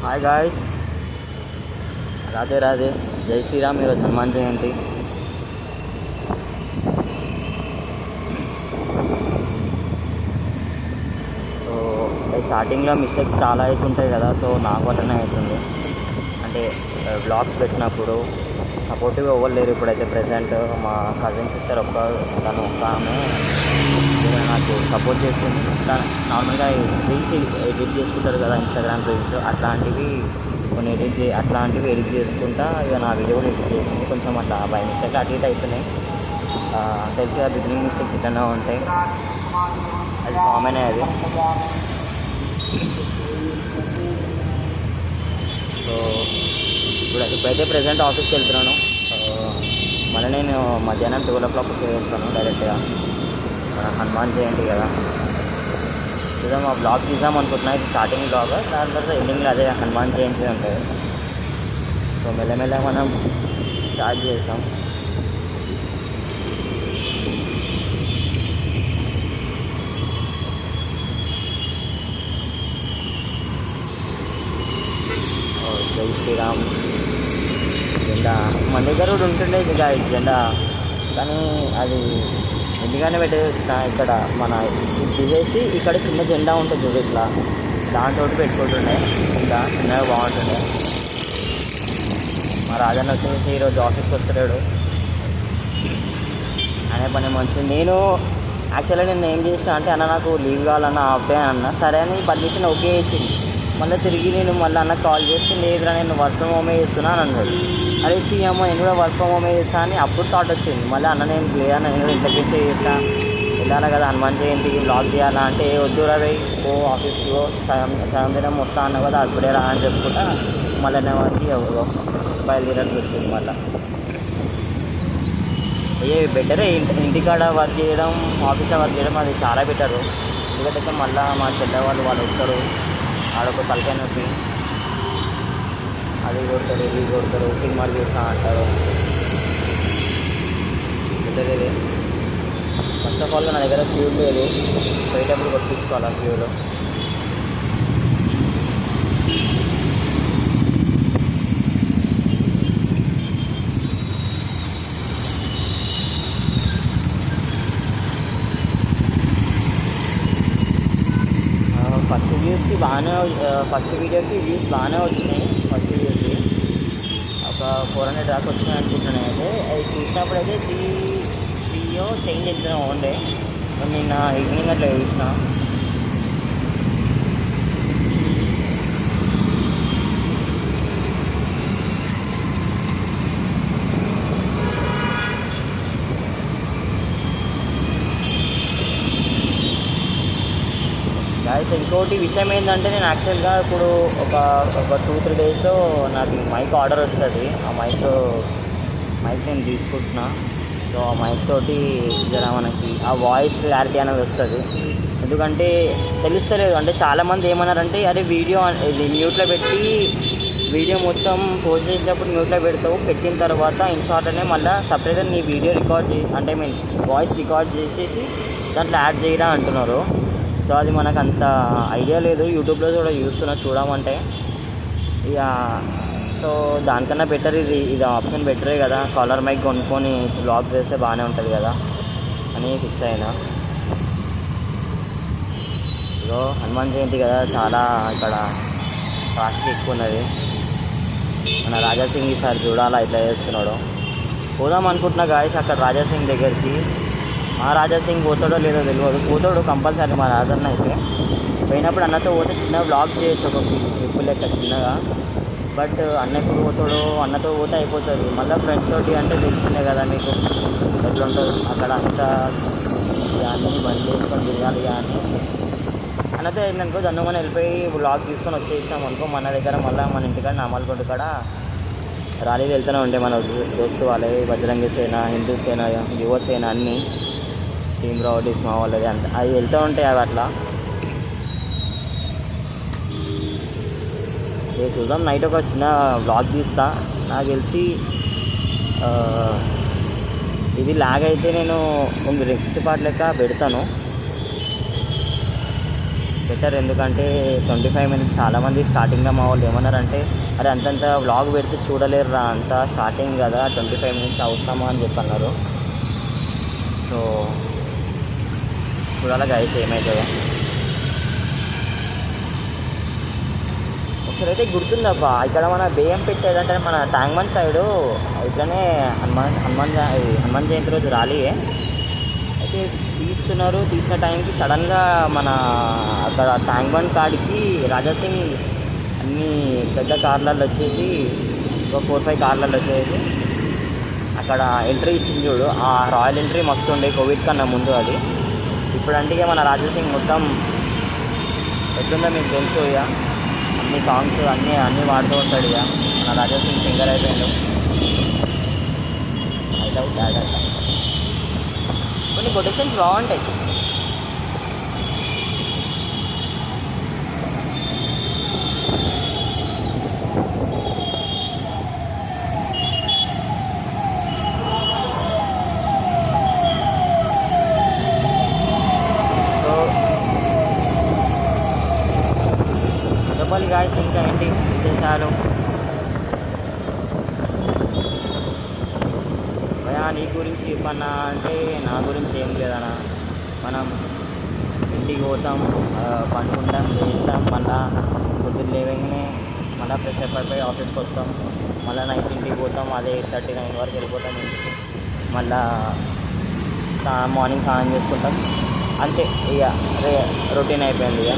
Hi guys, Radhe Radhe, జై శ్రీరామ్. ఈరోజు Hanuman Jayanti. So స్టార్టింగ్లో మిస్టేక్స్ చాలా అవుతుంటాయి కదా, సో నాకు వల్లనే అవుతుంది. అంటే వ్లాగ్స్ పెట్టినప్పుడు సపోర్టివ్గా ఎవరు లేరు. ఇప్పుడైతే ప్రజెంట్ మా కజిన్ సిస్టర్ తను ఒక్క ఆమె నాకు సపోర్ట్ చేస్తుంది. నార్మల్గా రీల్స్ ఎడిట్ చేసుకుంటారు కదా, ఇన్స్టాగ్రామ్ రీల్స్ అట్లాంటివి కొన్ని అట్లాంటివి ఎడిట్ చేసుకుంటా ఇక నా వీడియో కూడా ఎడిట్ చేస్తుంది. కొంచెం అట్లా బై మిస్టేక్ అటు ఇటు అవుతున్నాయి. తెలిసి బిగినింగ్ మిస్టేక్స్ ఇట్లనే ఉంటాయి, అది కామనే. అది సో ఇప్పుడైతే ప్రజెంట్ ఆఫీస్కి వెళ్తున్నాను. మళ్ళీ నేను మధ్యాహ్నం 12 o'clock చేస్తాను డైరెక్ట్గా. హనుమాన్ జయంతి కదా, చూద్దాం. ఆ బ్లాగ్ తీద్దాం అనుకుంటున్నా. ఇది స్టార్టింగ్ బ్లాగ్, దాని తర్వాత ఎండింగ్లో అదే హనుమాన్ జయంతి ఉంటుంది. సో మెల్లమెల్ల మనం స్టార్ట్ చేస్తాం. జై శ్రీరామ్ జెండా మన దగ్గర కూడా ఉంటుండే జెండా, కానీ అది ఎందుకనే పెట్టేసిన ఇక్కడ మన తీసేసి ఇక్కడ చిన్న జెండా ఉంటుంది చూడు, ఇట్లా దాంతో పెట్టుకుంటుండే. ఇంకా చిన్నగా బాగుంటుండే. మా రాజన్న వచ్చేసి ఈరోజు ఆఫీస్కి వస్తున్నాడు. అనే పని మంచిది. నేను యాక్చువల్గా ఏం చేసిన అంటే, అన్న నాకు లీవ్ కావాలన్న అబ్బాయి అన్న, సరే అని పర్మిషన్ ఓకే చేసింది. మళ్ళీ తిరిగి నేను మళ్ళీ అన్నకు కాల్ చేసి, లేదురా నేను వర్క్ ఫ్రమ్ హోమే చేస్తున్నాను అన్నాడు. అరే అమ్మ నేను కూడా వర్క్ ఫ్రమ్ హోమే చేస్తాను అని అప్పుడు థాట్ వచ్చింది. మళ్ళీ అన్న నేను లేదన్న, నేను కూడా ఇంట్లోకి చేస్తాను, వెళ్ళాలి కదా హనుమాన్ జయంతికి బ్లాగ్ చేయాలా అంటే, వద్దు రవి ఓ ఆఫీస్కి సాయం దినం వస్తా అన్న కదా, అప్పుడే రా అని చెప్పుకుంటా మళ్ళీ వారికి బయలుదేరాల్సి వచ్చింది. మళ్ళీ బెటరే ఇంటికాడ వర్క్ చేయడం, ఆఫీస్లో వర్క్ చేయడం, అది చాలా బెటరు. ఎందుకంటే మళ్ళీ మా చెల్లె వాళ్ళు వస్తారు, ఆడొక తలకాయ నొప్పి, అది కొడతారు ఇది కొడతారు, సినిమాలు చూస్తా అంటారు. బెటరే. ఫస్ట్ ఆఫ్ ఆల్గా నా దగ్గర ఫ్యూల్ లేదు, పోయేటప్పుడు కొట్టించుకోవాలి ఆ ఫ్యూల్. ఫస్ట్ వీడియోకి వ్యూస్ బాగానే వచ్చినాయి. ఫస్ట్ వీడియోకి ఒక 400 దాకా వచ్చినాయి అనుకుంటున్నాను. అయితే అది చూసినప్పుడు అయితే 3 చేంజ్ చేద్దాం ఉండే. నిన్న ఈవినింగ్ అట్లా చూసిన. గాయస్ ఇంకోటి విషయం ఏంటంటే, నేను యాక్చువల్గా ఇప్పుడు ఒక 2-3 డేస్లో నాకు మైక్ ఆర్డర్ వస్తుంది. ఆ మైక్ నేను తీసుకుంటున్నా. సో ఆ మైక్ తోటి జర మనకి ఆ వాయిస్ క్లారిటీ అనేది వస్తుంది. ఎందుకంటే తెలుస్తలేదు. అంటే చాలామంది ఏమన్నారంటే, అరే వీడియో ఇది మ్యూట్లో పెట్టి వీడియో మొత్తం పోస్ట్ చేసినప్పుడు మ్యూట్లో పెడతావు, పెట్టిన తర్వాత ఇన్షార్ట్లోనే మళ్ళీ సపరేట్గా నీ వీడియో రికార్డ్ అంటే వాయిస్ రికార్డ్ చేసేసి దాంట్లో యాడ్ చేయరా అంటున్నారు. సో అది మనకు అంత ఐడియా లేదు. యూట్యూబ్లో కూడా చూడమంటే ఇక సో దానికన్నా బెటర్ ఇది ఆప్షన్ బెటరే కదా. కాలర్ మైక్ కొనుక్కొని బ్లాగ్ చేస్తే బాగానే ఉంటుంది కదా అని ఫిక్స్ అయినా. ఇదో హనుమాన్ జయంతి కదా, చాలా ఇక్కడ ట్రాఫిక్ ఎక్కువ ఉన్నది. మన రాజాసింగ్ ఈసారి చూడాలా ఇట్లా చేస్తున్నాడు. పోదాం అనుకుంటున్నా గాయస్ అక్కడ రాజాసింగ్ దగ్గరికి. మా రాజాసింగ్ పోతాడో లేదో తెలియదు, పోతాడు కంపల్సరీ మా రాజన్న. అయితే పోయినప్పుడు అన్నతో పోతే చిన్న బ్లాగ్ చేయొచ్చు, ఒక ట్రిప్ లెక్క చిన్నగా. బట్ అన్న ఎప్పుడు పోతాడో, అన్నతో పోతే అయిపోతుంది. మళ్ళీ ఫ్రెండ్స్ తోటి అంటే తెలిసిందే కదా మీకు ఎట్లా ఉంటుంది అక్కడ. అంతా అన్నీ బంద్ చేసుకొని తిరగాలి అని అన్నతో ఏంటనుకో, దన్నుమని వెళ్ళిపోయి బ్లాగ్ తీసుకొని వచ్చేసాం అనుకో, మన దగ్గర మళ్ళీ మన ఇంటికాడ నామల్కొండ కాడ ర్యాలీలు వెళ్తూనే ఉంటాయి మన దోస్తు వాళ్ళే, బజరంగి సేన, హిందూ సేన, యువ సేన, అన్నీ టీమ్ రౌడీస్ మా వాళ్ళది అంత అవి వెళ్తూ ఉంటాయి. అవి అట్లా చూద్దాం. నైట్ ఒక చిన్న వ్లాగ్ తీస్తా. నాకు తెలిసి ఇది లాగ్ అయితే నేను నెక్స్ట్ పార్ట్ లెక్క పెడతాను. బెటర్. ఎందుకంటే 25 మినిట్స్ చాలామంది స్టార్టింగ్లో మా వాళ్ళు ఏమన్నారంటే, అరే అంతంత వ్లాగ్ పెడితే చూడలేరురా, అంతా స్టార్టింగ్ కదా 25 మినిట్స్ అవసరమా అని చెప్పి అన్నారు. సో చూడాలి గైస్ ఏమవుతుందో. ఒకసారి అయితే గుర్తుందబ్బా, ఇక్కడ మన బేయంపేట సైడ్ అంటే మన ట్యాంక్బండ్ సైడు ఇట్లనే హనుమాన్ జయంతి రోజు ర్యాలీయే అయితే తీసిన టైంకి సడన్గా మన అక్కడ ట్యాంక్బండ్ కాడికి రాజాసింగ్ అన్ని పెద్ద కార్లలో వచ్చేసి ఒక 4-5 కార్లలో వచ్చేసి అక్కడ ఎంట్రీ ఇచ్చింది చూడు. ఆ రాయల్ ఎంట్రీ మస్తు ఉండే కోవిడ్ కన్నా ముందు. అది ఇప్పుడంటే ఇక మన రాజాసింగ్ మొత్తం ఎట్లుందో మీకు తెలుసు. ఇక అన్ని సాంగ్స్ అన్నీ వాడుతూ ఉంటాడు. ఇక మన రాజాసింగ్ సింగర్ అయిపోయాడు. అయితే కొన్ని కొటేషన్స్ బాగుంటాయి. చెప్పాలి గాయస్, ఇంకా ఏంటి విశేషాలు? నీ గురించి చెప్పన్నా అంటే నా గురించి ఏం లేదన్నా. మనం ఇంటికి పోతాం, పండుకుంటాం, చేస్తాం, మళ్ళీ పొద్దున్న లేవగానే మళ్ళీ ఫ్రెష్ అప్ అయిపోయి ఆఫీస్కి వస్తాం, మళ్ళీ నైట్ ఇంటికి పోతాం. అదే 8:30-9 వరకు వెళ్ళిపోతాం ఇంటికి. మళ్ళీ మార్నింగ్ స్నానం చేసుకుంటాం, అంతే. ఇక రొటీన్ అయిపోయింది. ఇక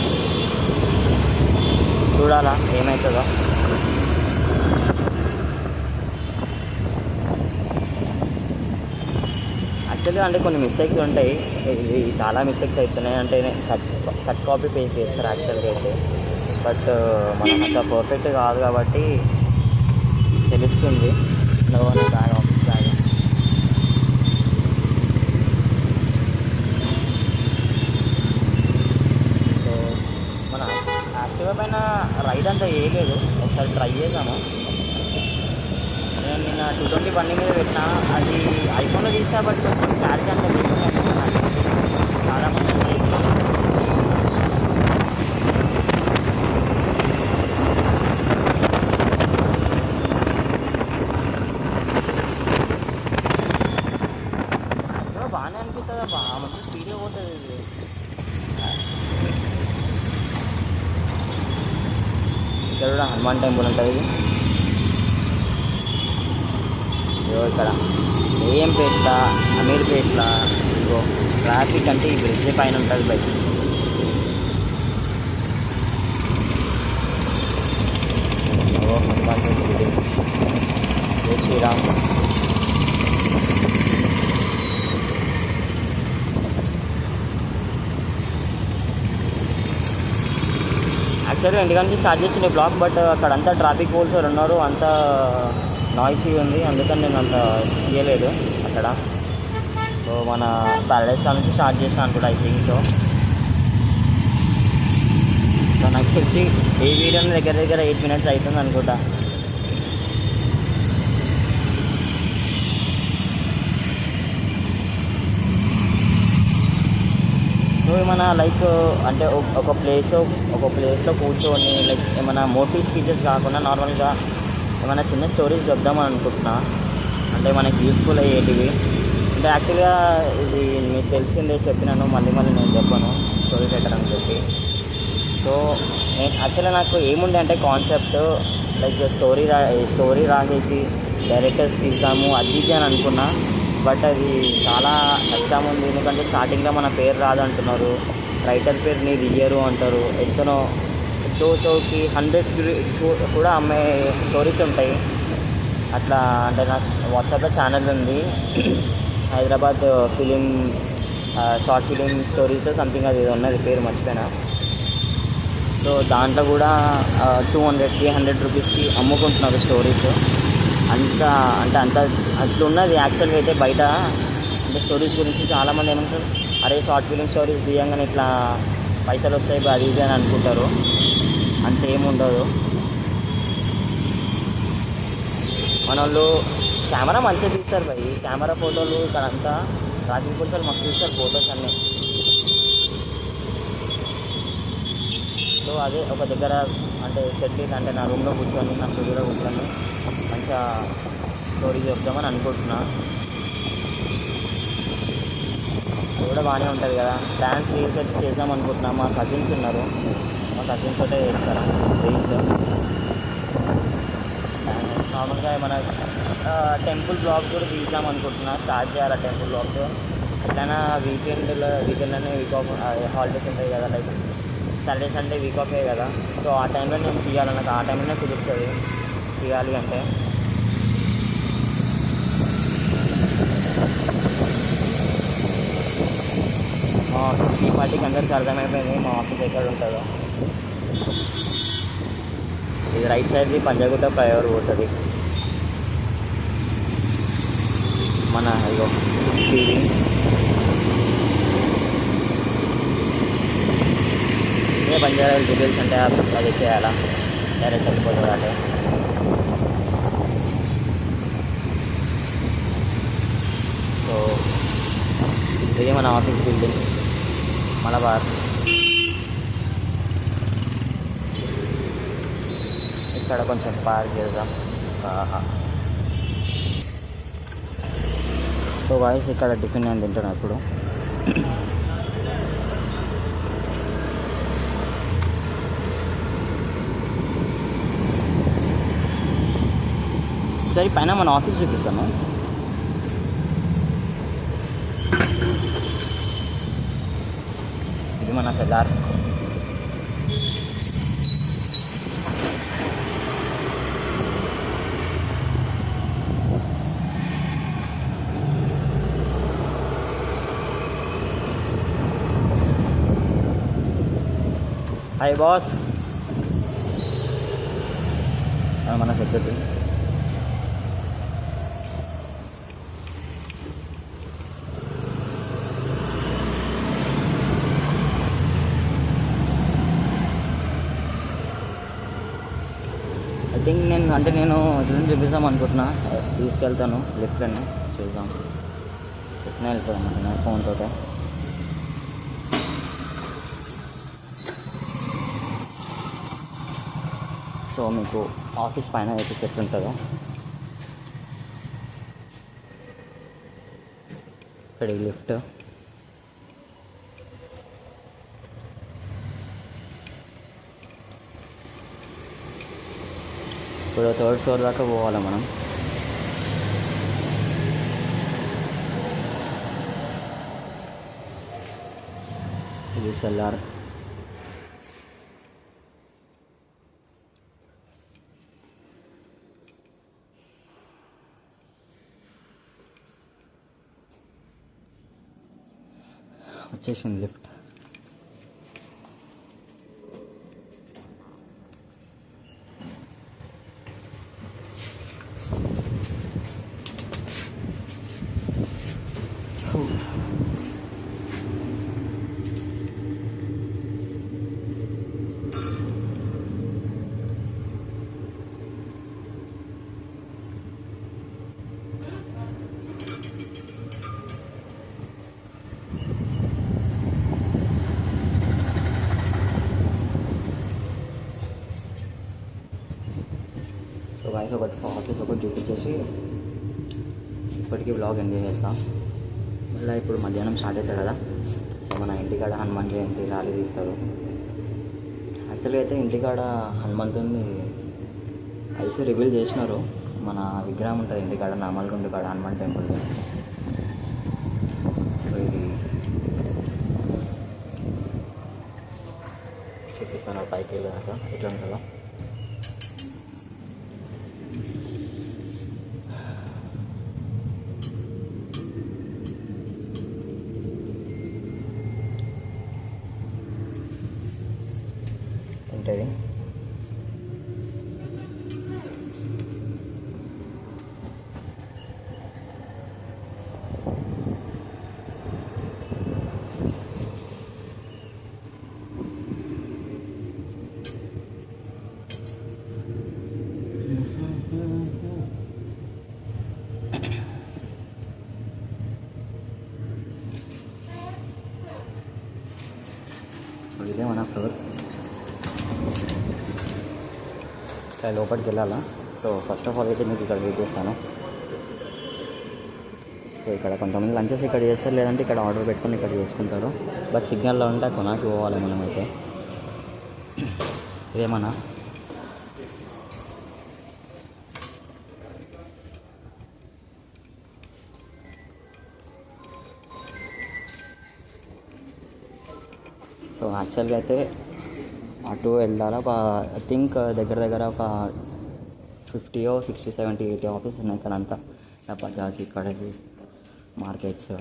చూడాలా ఏమవుతుందో. యాక్చువల్గా అంటే కొన్ని మిస్టేక్స్ ఉంటాయి, ఇది చాలా మిస్టేక్స్ అవుతున్నాయి. అంటే కట్ కాపీ పేస్ట్ చేస్తారు యాక్చువల్గా అయితే. బట్ మనం అంత పర్ఫెక్ట్ కాదు కాబట్టి తెలుస్తుంది. Bag office bag. సో మన యాక్టివా పైన రైడ్ అంతా వేయలేదు, ఒకసారి ట్రై చేసాము. నేను నిన్న 220 బండి మీద పెట్టినా, అది ఐఫోన్లో తీసినా. బట్ కొంచెం క్లారిటీ అంతా చాలా మంది బాగానే అనిపిస్తుంది అబ్బా, మంచి స్పీడ్గా పోతుంది ఇది. ఇక్కడ కూడా హనుమాన్ టెంపుల్ ఉంటుంది. ఇది ఇక్కడ బేయంపేట, అమీర్పేట, ఇగో ట్రాఫిక్ అంటే ఈ బ్రిడ్జ్ పైన ఉంటుంది బైక్. హనుమాన్ టెంపుల్, జై శ్రీరామ్. యాక్చువల్గా ఇంటికాడ నుంచి స్టార్ట్ చేసిన బ్లాక్, బట్ అక్కడంతా ట్రాఫిక్ పోల్స్ ఉన్నారు, అంతా నాయిసీ ఉంది. అందుకని నేను అంత తీయలేదు అక్కడ. సో మన ప్యారడైజ్ కాడ నుంచి స్టార్ట్ చేస్తాను అనుకుంటా, ఐ థింక్. సో నాకు తెలిసి ఈ వీడియో దగ్గర 8 మినిట్స్ అవుతుంది అనుకుంటా. సో ఏమైనా లైక్ అంటే ఒక ప్లేస్లో కూర్చొని లైక్ ఏమైనా మోటివ్ స్పీచెస్ కాకుండా నార్మల్గా ఏమైనా చిన్న స్టోరీస్ చెప్దామని అనుకుంటున్నా. అంటే మనకి యూస్ఫుల్ అయ్యేటివి. అంటే యాక్చువల్గా ఇది మీకు తెలిసిందే, చెప్పినాను, మళ్ళీ నేను చెప్పాను స్టోరీ రైటర్ అని చెప్పి. సో నేను యాక్చువల్గా నాకు ఏముండే అంటే కాన్సెప్ట్ లైక్ స్టోరీ రాసేసి డైరెక్టర్స్ తీస్తాము అది ఇది అని అనుకున్నా. బట్ అది చాలా కష్టం ఉంది. ఎందుకంటే స్టార్టింగ్లో మన పేరు రాదంటున్నారు, రైటర్ పేరు నీది ఇయ్యరు అంటారు. ఎంతనో షోకి 100 కూడా అమ్మే స్టోరీస్ ఉంటాయి. అట్లా అంటే నాకు వాట్సాప్లో ఛానల్ ఉంది, Hyderabad film short film stories something అది ఉన్నది, పేరు మర్చిపోయినా. సో దాంట్లో కూడా 200-300 రూపీస్కి అమ్ముకుంటున్నారు స్టోరీస్. అట్లున్నది యాక్చువల్గా అయితే బయట. అంటే స్టోరీస్ గురించి చాలామంది ఏమంటారు, అరే షార్ట్ ఫిలిం స్టోరీస్ తీయంగానే ఇట్లా పైసలు వస్తాయి అది ఇది అని అనుకుంటారు. అంత ఏముండదు. మన వాళ్ళు కెమెరా మంచిగా తీస్తారు భయ్, కెమెరా ఫోటోలు ఇక్కడ అంతా ట్రాఫిక్ పోలీసులు మస్తు తీస్తారు ఫొటోస్ అన్నీ. అదే ఒక దగ్గర అంటే సెటిల్ అంటే నా రూమ్లో కూర్చొని నా స్టూడియోలో కూర్చొని మంచిగా స్టోరీ చెప్దామని అనుకుంటున్నా. అది కూడా బాగానే ఉంటుంది కదా. డ్యాన్స్ రీల్స్ అయితే చేద్దాం అనుకుంటున్నా. మా కజిన్స్ ఉన్నారు, మా కజిన్స్ తోటే చేస్తారా రీల్స్. నార్మల్గా ఏమైనా టెంపుల్ బ్లాగ్స్ కూడా తీద్దాం అనుకుంటున్నా. స్టార్ట్ చేయాలి టెంపుల్ బ్లాగ్స్. ఎట్లయినా వీకెండ్లోనే వీక్ ఆఫ్ హాలిడేస్ ఉంటాయి కదా, లైక్ సాటర్డే సండే వీక్ ఆఫే కదా. సో ఆ టైంలో నేను తీయాలి, నాకు ఆ టైంలోనే కుదురుతుంది తీయాలి అంటే. మా ఆఫీస్ ఈ పార్టీకి అందరికీ అర్థమైపోయింది మా ఆఫీస్ ఎక్కడ ఉంటుందో. ఇది రైట్ సైడ్ది పంజాగుట్ట ఫ్లైఓవర్ పోతుంది. మన ఇగో టీవీ ఇదే బంజారా డీటెయిల్స్ అంటే అది చేయాలా, డైరెక్ట్ వెళ్ళిపోతుంది అంటే. సో ఇది మన ఆఫీస్ బిల్డింగ్ మలబార్. ఇక్కడ కొంచెం పార్క్ చేద్దాం. సో వాయిస్ ఇక్కడ టిఫిన్ నేను తింటున్నా ఇప్పుడు. సరే పైన మన ఆఫీస్ చూపిస్తాను. ఇది మన సెల్లార్. హాయ్ బాస్, మన సెక్రటరీ. ఐ థింక్ నేను ఇట్లా చూపిస్తాం అనుకుంటున్నా. తీసుకెళ్తాను లిఫ్ట్లోనే చూద్దాం. ఎట్లా వెళ్తాం అనుకున్నా ఫోన్ తోటే. సో మీకు ఆఫీస్ పైన అయితే సెట్ ఉంటుందో ఇక్కడ లిఫ్ట్. ఇప్పుడు 3rd ఫ్లోర్ దాకా పోవాలి మనం. ఇది సెల్లార్. వచ్చేసింది లిఫ్ట్. సో గాయస్ ఆఫీస్ ఒకటి చూపించేసి ఇప్పటికీ బ్లాగ్ ఎంజాయ్ చేస్తాం. మళ్ళీ ఇప్పుడు మధ్యాహ్నం స్టార్ట్ అవుతుంది కదా. సో మన ఇంటికాడ హనుమాన్ జయంతి ర్యాలీ తీస్తారు. యాక్చువల్గా అయితే ఇంటికాడ హనుమంతుని ఐసీ రివీల్ చేసినారు. మన విగ్రహం ఉంటుంది ఇంటికాడ, నామల్గుండు కాడ హనుమాన్ టెంపుల్. సో ఇది చూపిస్తాను పైకి వెళ్ళాక ఎట్లా ఉంటుందో. ఉంటుంది సో ఇదే మన ఫ్లోర్. ఇక్కడ లోపలికి వెళ్ళాలా. సో ఫస్ట్ ఆఫ్ ఆల్ అయితే మీకు ఇక్కడ వెయిట్ చేస్తాను. సో ఇక్కడ కొంతమంది లంచెస్ ఇక్కడ చేస్తారు, లేదంటే ఇక్కడ ఆర్డర్ పెట్టుకొని ఇక్కడ చేసుకుంటారు. బట్ సిగ్నల్లో ఉంటే కొనాకి పోవాలి మనమైతే. ఇదేమన్నా సో యాక్చువల్గా అయితే అటు వెళ్ళాలా. ఐ థింక్ దగ్గర దగ్గర ఒక 50, 60, 70, 80 ఆఫీస్ ఉన్నాయి ఇక్కడ అంతా. బజాజ్, ఇక్కడ మార్కెట్స్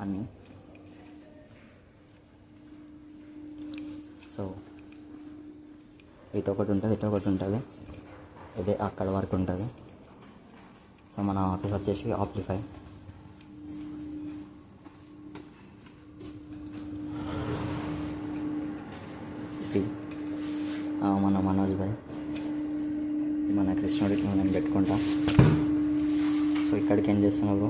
అన్నీ. సో ఇటు ఒకటి ఉంటుంది, ఇటు ఒకటి ఉంటుంది. ఇదే అక్కడ వరకు ఉంటుంది. సో మన ఆఫీస్ వచ్చేసి ఆప్లిఫై. మన మనోజ్ భాయ్, మన కృష్ణుడికి మనం పెట్టుకుంటాం. సో ఇక్కడికి ఏం చేస్తున్నావు?